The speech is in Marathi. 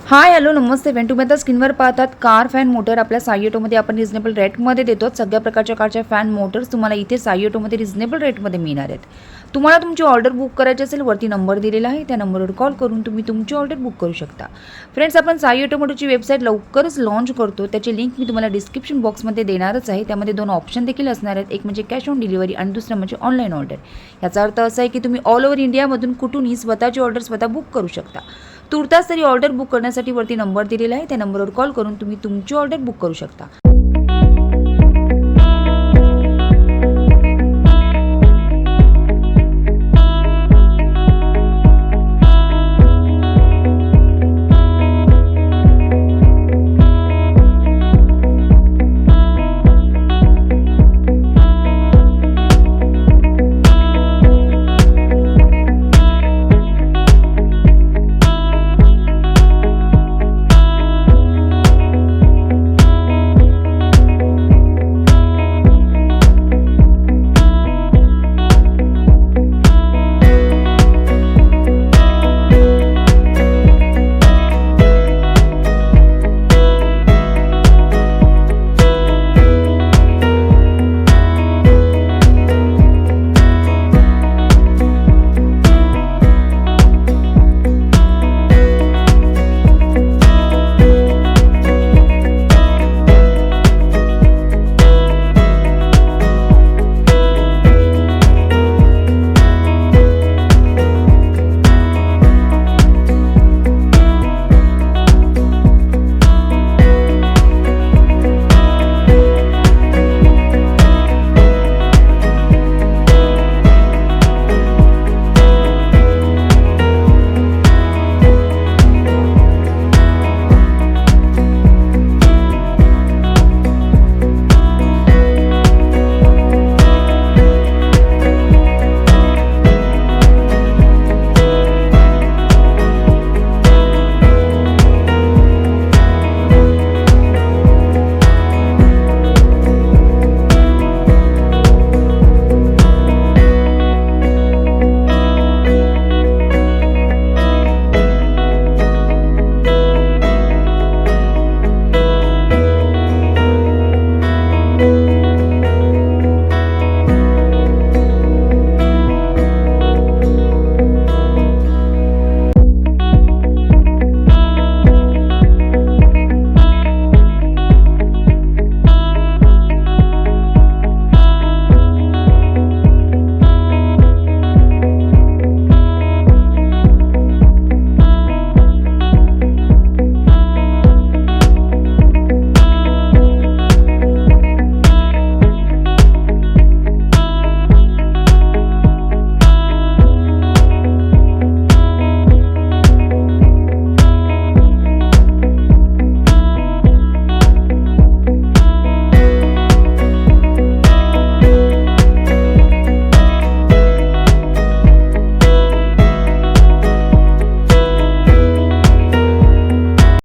हाय हॅलो नमस्ते फ्रेंड, तुम्ही आता स्क्रीनवर पाहतात कार फॅन मोटर आपल्या साई ऑटोमध्ये आपण रिजनेबल रेटमध्ये देतो। सगळ्या प्रकारच्या कारच्या फॅन मोटर्स तुम्हाला इथे साई ऑटोमध्ये रिजनेबल रेटमध्ये मिळणार आहेत। तुम्हाला तुमची ऑर्डर बुक करायची असेल वरती नंबर दिलेला आहे, त्या नंबरवर कॉल करून तुम्ही तुमची ऑर्डर बुक करू शकता। फ्रेंड्स, आपण साई ऑटोमोटिव्हची वेबसाईट लवकरच लॉन्च करतो, त्याची लिंक मी तुम्हाला डिस्क्रिप्शन बॉक्समध्ये देणारच आहे। त्यामध्ये दोन ऑप्शन देखील असणार आहेत, एक म्हणजे कॅश ऑन डिलिव्हरी आणि दुसरं म्हणजे ऑनलाईन ऑर्डर। याचा अर्थ असा आहे की तुम्ही ऑल ओव्हर इंडियामधून कुठूनही स्वतःची ऑर्डर स्वतः बुक करू शकता। तुर्तास तरी ऑर्डर बुक करण्यासाठी वरती नंबर दिलेला आहे, त्या नंबरवर कॉल करून तुम्ही तुमची ऑर्डर बुक करू शकता।